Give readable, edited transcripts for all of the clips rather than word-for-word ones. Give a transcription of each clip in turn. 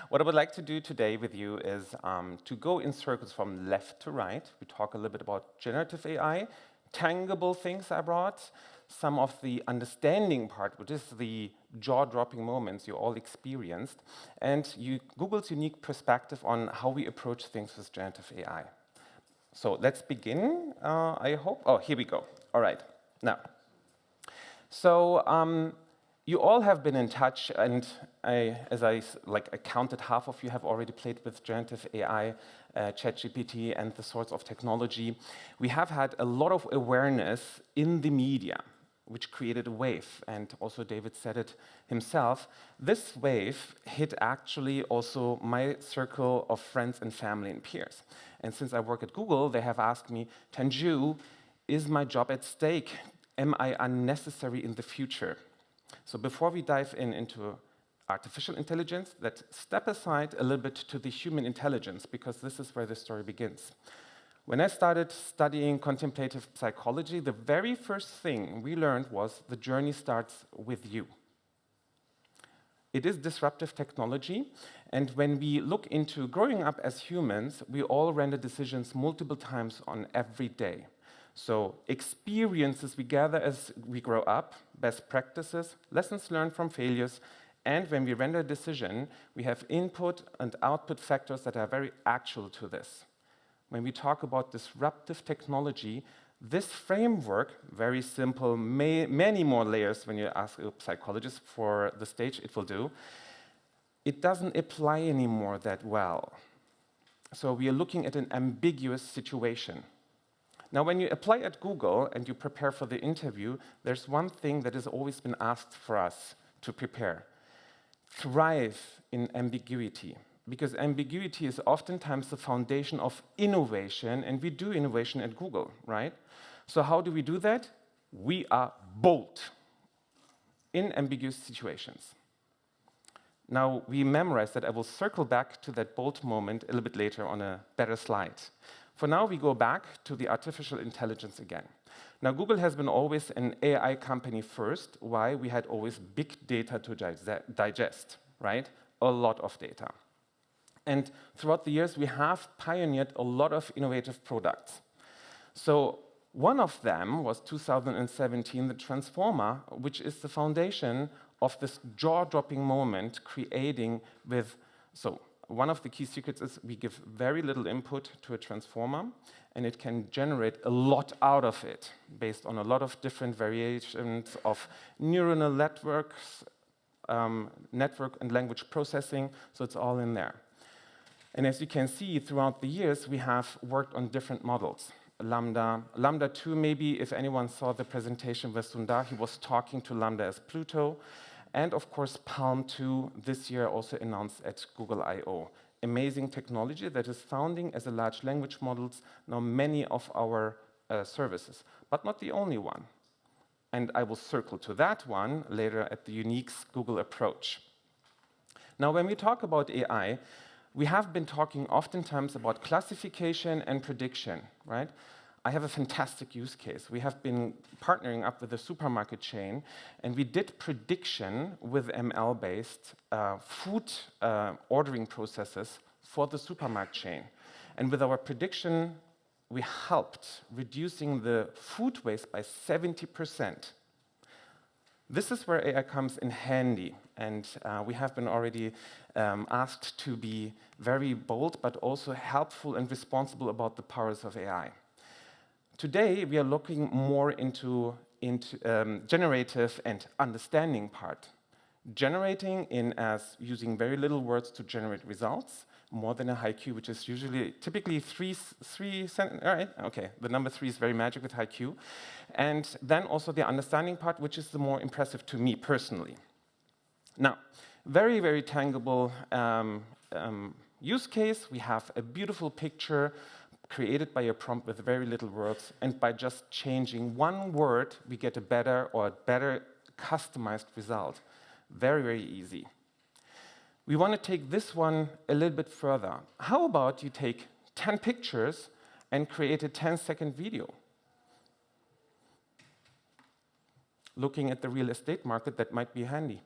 What I would like to do today with you is to go in circles from left to right. We talk a little bit about generative AI, tangible things I brought, some of the understanding part, which is the jaw-dropping moments you all experienced, and Google's unique perspective on how we approach things with generative AI. So let's begin, I hope. Oh, here we go. All right. Now, so you all have been in touch, and as I counted, half of you have already played with generative AI, ChatGPT, and the sorts of technology. We have had a lot of awareness in the media, which created a wave, and also David said it himself. This wave hit actually also my circle of friends and family and peers. And since I work at Google, they have asked me, Tanju, is my job at stake? Am I unnecessary in the future? So before we dive into artificial intelligence, let's step aside a little bit to the human intelligence, because this is where the story begins. When I started studying contemplative psychology, the very first thing we learned was the journey starts with you. It is disruptive technology, and when we look into growing up as humans, we all render decisions multiple times on every day. So experiences we gather as we grow up, best practices, lessons learned from failures, and when we render a decision, we have input and output factors that are very actual to this. When we talk about disruptive technology, this framework, very simple, many more layers when you ask a psychologist for the stage, it will do, it doesn't apply anymore that well. So we are looking at an ambiguous situation. Now, when you apply at Google and you prepare for the interview, there's one thing that has always been asked for us to prepare. Thrive in ambiguity, because ambiguity is oftentimes the foundation of innovation, and we do innovation at Google, right? So how do we do that? We are bold in ambiguous situations. Now, we memorized that. I will circle back to that bold moment a little bit later on a better slide. For now, we go back to the artificial intelligence again. Now, Google has been always an AI company first. Why? We had always big data to digest, right? A lot of data. And throughout the years, we have pioneered a lot of innovative products. So one of them was 2017, the Transformer, which is the foundation of this jaw-dropping moment creating with, so one of the key secrets is we give very little input to a transformer, and it can generate a lot out of it based on a lot of different variations of neuronal networks, network and language processing, so it's all in there. And as you can see, throughout the years, we have worked on different models. Lambda 2, maybe, if anyone saw the presentation with Sundar, he was talking to Lambda as Pluto. And of course, Palm 2 this year also announced at Google I/O. Amazing technology that is founding as a large language models now many of our services, but not the only one. And I will circle to that one later at the unique Google approach. Now, when we talk about AI, we have been talking oftentimes about classification and prediction, right? I have a fantastic use case. We have been partnering up with a supermarket chain, and we did prediction with ML-based food ordering processes for the supermarket chain. And with our prediction, we helped reducing the food waste by 70%. This is where AI comes in handy, and we have been already asked to be very bold, but also helpful and responsible about the powers of AI. Today, we are looking more into generative and understanding part. Generating in as using very little words to generate results, more than a haiku, which is usually typically three sentences. All right, okay, the number 3 is very magic with haiku. And then also the understanding part, which is the more impressive to me personally. Now, very, very tangible use case. We have a beautiful picture created by a prompt with very little words, and by just changing one word, we get a better customized result. Very, very easy. We want to take this one a little bit further. How about you take 10 pictures and create a 10-second video? Looking at the real estate market, that might be handy.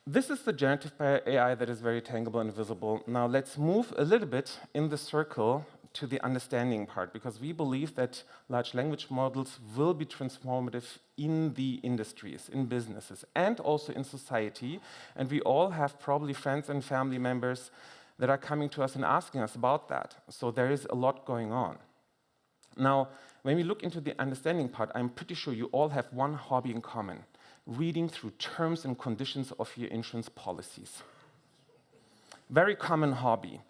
This is the generative AI that is very tangible and visible. Now let's move a little bit in the circle to the understanding part, because we believe that large language models will be transformative in the industries, in businesses, and also in society. And we all have probably friends and family members that are coming to us and asking us about that. So there is a lot going on. Now, when we look into the understanding part, I'm pretty sure you all have one hobby in common: reading through terms and conditions of your insurance policies. Very common hobby.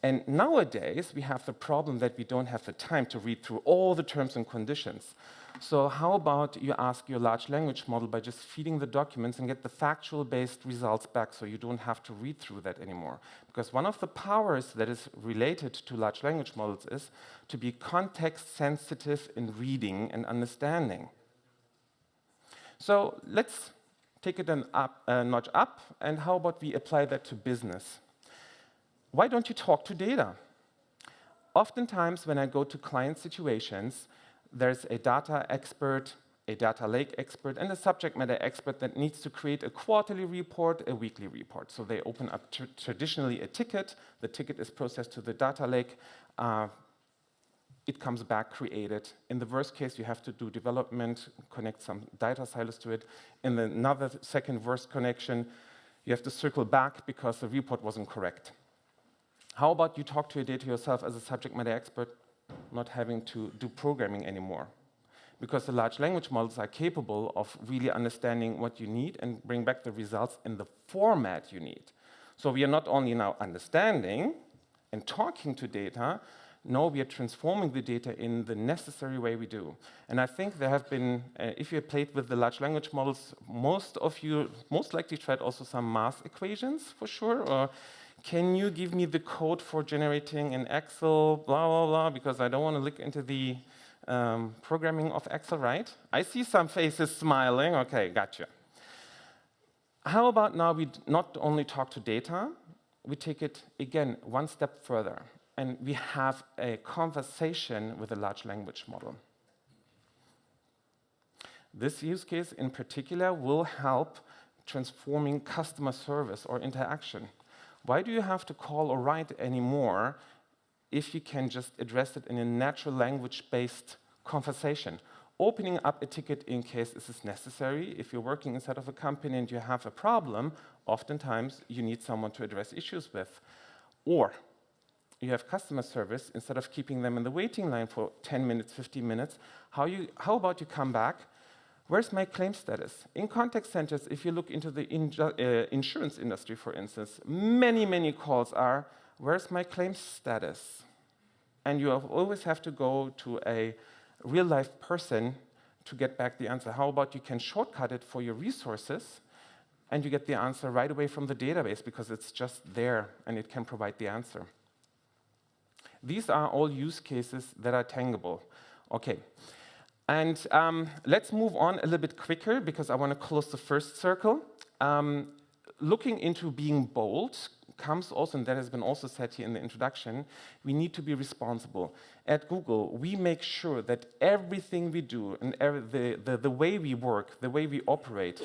And nowadays, we have the problem that we don't have the time to read through all the terms and conditions. So how about you ask your large language model by just feeding the documents and get the factual-based results back, so you don't have to read through that anymore? Because one of the powers that is related to large language models is to be context-sensitive in reading and understanding. So let's take it a notch up, and how about we apply that to business? Why don't you talk to data? Oftentimes, when I go to client situations, there's a data expert, a data lake expert, and a subject matter expert that needs to create a quarterly report, a weekly report. So they open up traditionally a ticket. The ticket is processed to the data lake. It comes back created. In the worst case, you have to do development, connect some data silos to it. In another second worst connection, you have to circle back because the report wasn't correct. How about you talk to your data yourself as a subject matter expert, not having to do programming anymore? Because the large language models are capable of really understanding what you need and bring back the results in the format you need. So we are not only now understanding and talking to data, no, we are transforming the data in the necessary way we do. And I think there have been, if you have played with the large language models, most of you most likely tried also some math equations for sure, or can you give me the code for generating an Excel, blah, blah, blah, because I don't want to look into the programming of Excel, right? I see some faces smiling. Okay, gotcha. How about now we not only talk to data, we take it, again, one step further, and we have a conversation with a large language model. This use case in particular will help transforming customer service or interaction. Why do you have to call or write anymore if you can just address it in a natural language-based conversation? Opening up a ticket in case this is necessary. If you're working inside of a company and you have a problem, oftentimes you need someone to address issues with. Or you have customer service, instead of keeping them in the waiting line for 10 minutes, 15 minutes, how about you come back? Where's my claim status? In contact centers, if you look into the insurance industry, for instance, many calls are, where's my claim status? And you always have to go to a real-life person to get back the answer. How about you can shortcut it for your resources, and you get the answer right away from the database because it's just there, and it can provide the answer. These are all use cases that are tangible. Okay. And let's move on a little bit quicker, because I want to close the first circle. Looking into being bold comes also, and that has been also said here in the introduction, we need to be responsible. At Google, we make sure that everything we do and the way we work, the way we operate,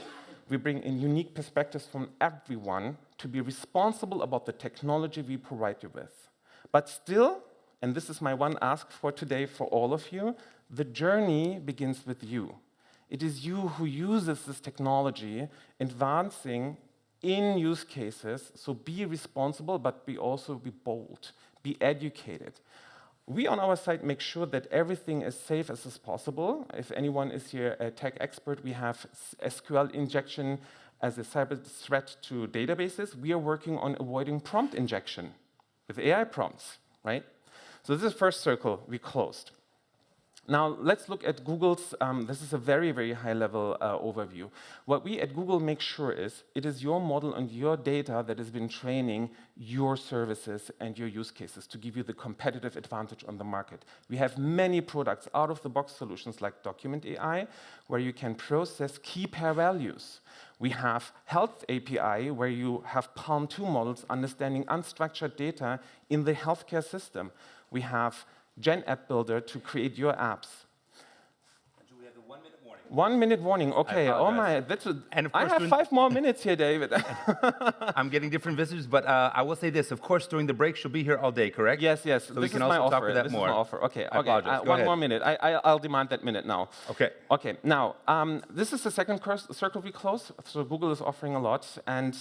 we bring in unique perspectives from everyone to be responsible about the technology we provide you with. But still, and this is my one ask for today for all of you, the journey begins with you. It is you who uses this technology, advancing in use cases, so be responsible, but also be bold, be educated. We on our side make sure that everything is safe as is possible. If anyone is here a tech expert, we have SQL injection as a cyber threat to databases. We are working on avoiding prompt injection with AI prompts, right? So this is the first circle we closed. Now, let's look at Google's, this is a very high-level overview. What we at Google make sure is, it is your model and your data that has been training your services and your use cases to give you the competitive advantage on the market. We have many products, out-of-the-box solutions like Document AI, where you can process key pair values. We have Health API, where you have Palm 2 models understanding unstructured data in the healthcare system. We have Gen App Builder to create your apps. Tanju, we have the 1-minute warning. 1 minute warning. Okay. Oh my, that's and of I course, have 5 more minutes here, David. I'm getting different visitors, but I will say this. Of course, during the break, she'll be here all day, correct? Yes. So this we can is my also talk offer. with that This more. is my offer. Okay. I apologize. Go One ahead. more minute. I'll demand that minute now. Okay. Okay. Now, this is the second circle we close. So Google is offering a lot, and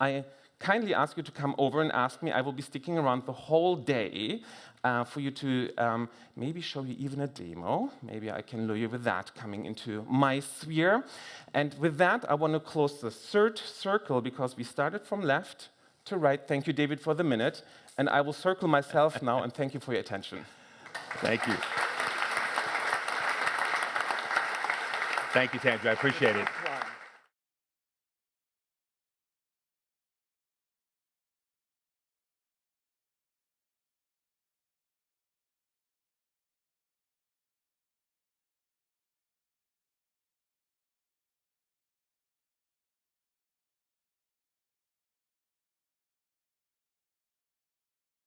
I kindly ask you to come over and ask me. I will be sticking around the whole day for you to maybe show you even a demo. Maybe I can lure you with that coming into my sphere. And with that, I want to close the third circle because we started from left to right. Thank you, David, for the minute. And I will circle myself now, and thank you for your attention. Thank you. Thank you, Tanju. I appreciate it.